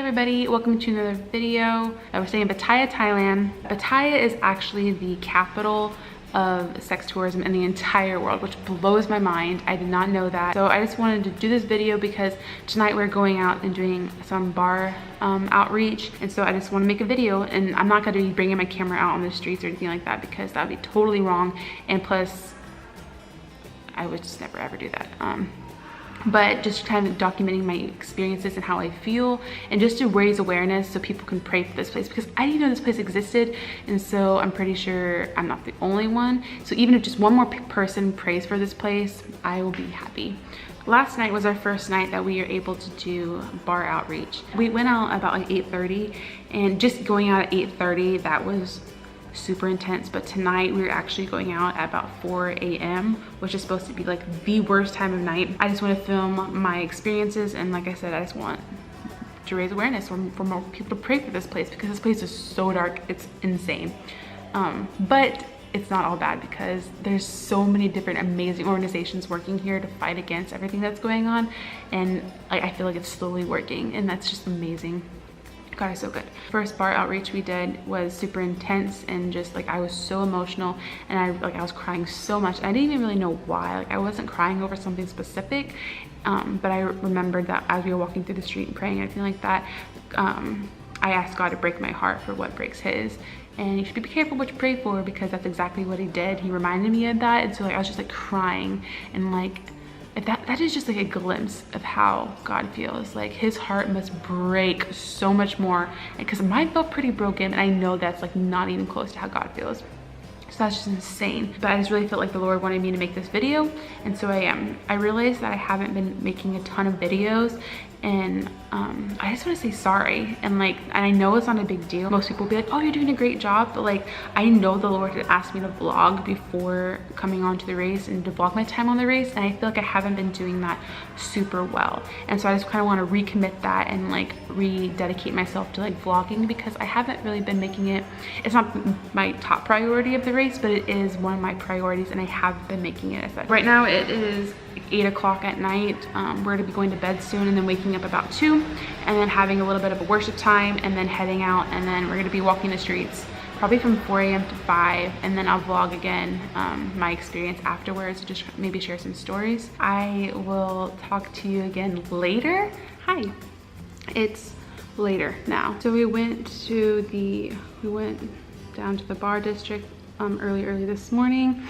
everybody, welcome to another video. We're staying in Pattaya, Thailand. Pattaya is actually the capital of sex tourism in the entire world, which blows my mind. I did not know that. So I just wanted to do this video because tonight we're going out and doing some bar outreach. And so I just want to make a video, and I'm not going to be bringing my camera out on the streets or anything like that because that would be totally wrong. And plus, I would just never ever do that. But just kind of documenting my experiences and how I feel, and just to raise awareness so people can pray for this place, because I didn't know this place existed, and so I'm pretty sure I'm not the only one. So even if just one more person prays for this place, I will be happy. Last night was our first night that we were able to do bar outreach. We went out about like 8:30, and just going out at 8:30, that was super intense. But tonight we were actually going out at about 4 a.m, which is supposed to be like the worst time of night. I just want to film my experiences, and like I said, I just want to raise awareness for more people to pray for this place, because this place is so dark, it's insane. But it's not all bad, because there's so many different amazing organizations working here to fight against everything that's going on, and I feel like it's slowly working, and that's just amazing. God is so good. First bar outreach we did was super intense, and just like I was so emotional, and I was crying so much. I didn't even really know why. Like I wasn't crying over something specific, but I remembered that as we were walking through the street and praying and everything like that, I asked God to break my heart for what breaks his. And you should be careful what you pray for, because that's exactly what he did. He reminded me of that, and so like I was just like crying, and like that is just like a glimpse of how God feels. Like his heart must break so much more, because mine felt pretty broken, and I know that's like not even close to how God feels. So that's just insane. But I just really felt like the Lord wanted me to make this video, and so I am. I realized that I haven't been making a ton of videos, and I just want to say sorry. And I know it's not a big deal. Most people will be like, oh, you're doing a great job, but like I know the Lord had asked me to vlog before coming on to the race, and to vlog my time on the race, and I feel like I haven't been doing that super well. And so I just kind of want to recommit that and like rededicate myself to like vlogging, because I haven't really been making it. It's not my top priority of the race, but it is one of my priorities, and I have been making it as such. Right now it is 8 o'clock at night. We're gonna be going to bed soon, and then waking up about 2, and then having a little bit of a worship time, and then heading out, and then we're gonna be walking the streets probably from 4 a.m. to 5, and then I'll vlog again my experience afterwards, just maybe share some stories. I will talk to you again later. Hi, it's later now. So we went down to the bar district early this morning.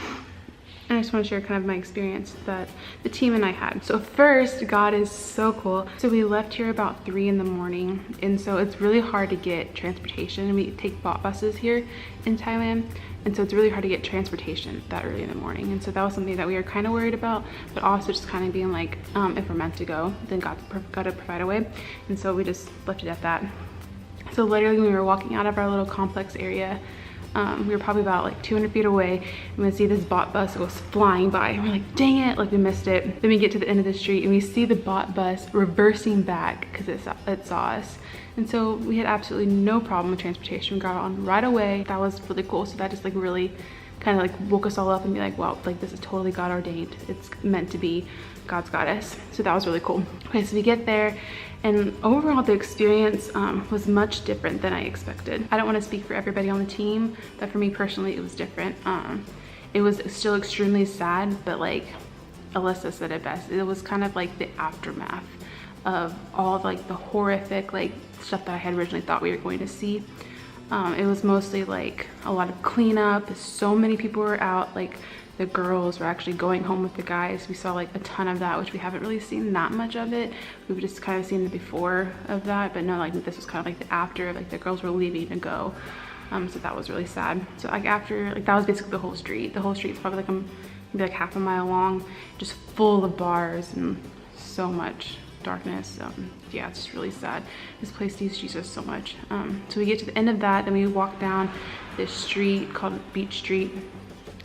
And I just want to share kind of my experience that the team and I had. So first, God is so cool. So we left here about 3 in the morning. And so it's really hard to get transportation. We take buses here in Thailand. And so it's really hard to get transportation that early in the morning. And so that was something that we were kind of worried about, but also just kind of being like, if we're meant to go, then God's got to provide a way. And so we just left it at that. So literally when we were walking out of our little complex area, we were probably about like 200 feet away, and we see this bot bus goes flying by, and we're like, dang it, like we missed it. Then we get to the end of the street, and we see the bot bus reversing back because it saw us. And so we had absolutely no problem with transportation. We got on right away. That was really cool. So that just like really kind of like woke us all up and be like, wow, like this is totally God ordained. It's meant to be. God's got us. So that was really cool. Okay, so we get there, and overall the experience was much different than I expected. I don't want to speak for everybody on the team, but for me personally, it was different. It was still extremely sad, but like Alyssa said it best. It was kind of like the aftermath of all of like the horrific like stuff that I had originally thought we were going to see. It was mostly like a lot of cleanup. So many people were out. Like the girls were actually going home with the guys. We saw like a ton of that, which we haven't really seen that much of it. We've just kind of seen the before of that, but no, like this was kind of like the after, like the girls were leaving to go. So that was really sad. So like after, like that was basically the whole street. The whole street's probably like maybe like half a mile long, just full of bars and so much darkness. Yeah, it's just really sad. This place needs Jesus so much. So we get to the end of that, then we walk down this street called Beach Street.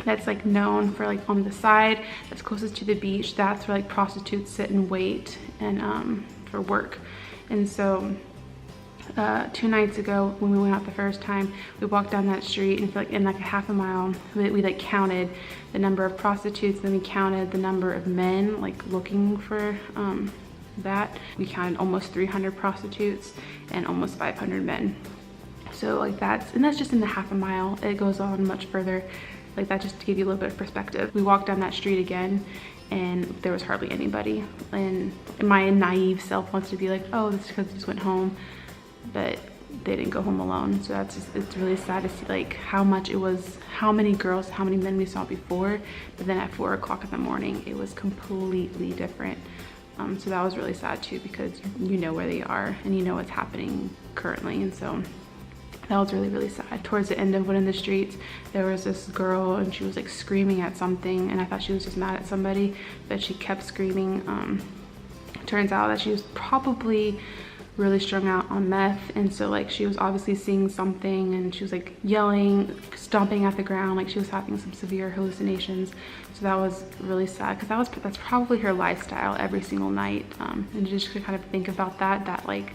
That's like known for like on the side that's closest to the beach. That's where like prostitutes sit and wait and for work. And so 2 nights ago when we went out the first time, we walked down that street, and in like a half a mile we like counted the number of prostitutes, then we counted the number of men like looking for that. We counted almost 300 prostitutes and almost 500 men. So like that's just in the half a mile. It goes on much further. Like that, just to give you a little bit of perspective. We walked down that street again and there was hardly anybody. And my naive self wants to be like, oh, this is because they just went home, but they didn't go home alone. So that's just, it's really sad to see like how much it was, how many girls, how many men we saw before, but then at 4 o'clock in the morning, it was completely different. So that was really sad too, because you know where they are and you know what's happening currently. And so that was really, really sad. Towards the end of one of the streets, there was this girl and she was like screaming at something, and I thought she was just mad at somebody, but she kept screaming. Turns out that she was probably really strung out on meth, and so like she was obviously seeing something, and she was like yelling, stomping at the ground, like she was having some severe hallucinations. So that was really sad, because that's probably her lifestyle every single night. And just to kind of think about that like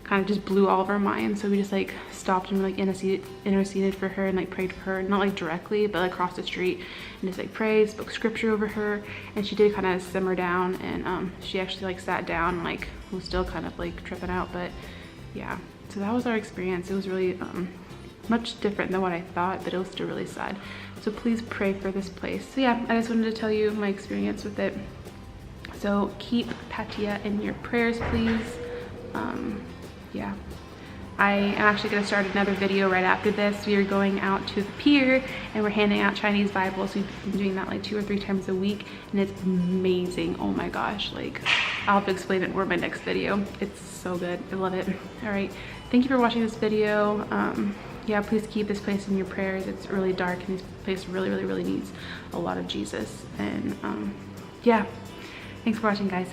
kind of just blew all of our minds. So we just like stopped and like interceded for her and like prayed for her, not like directly, but like across the street, and just like prayed, spoke scripture over her, and she did kind of simmer down, and she actually like sat down and like was still kind of like tripping out. But yeah, so that was our experience. It was really much different than what I thought, but it was still really sad. So please pray for this place. So yeah, I just wanted to tell you my experience with it. So keep Pattaya in your prayers, please. Yeah, I am actually going to start another video right after this. We are going out to the pier and we're handing out Chinese Bibles. We've been doing that like 2 or 3 times a week, and it's amazing. Oh my gosh, like I'll have to explain it more in my next video. It's so good. I love it. All right, thank you for watching this video. Yeah, please keep this place in your prayers. It's really dark, and this place really needs a lot of Jesus. And yeah, thanks for watching, guys.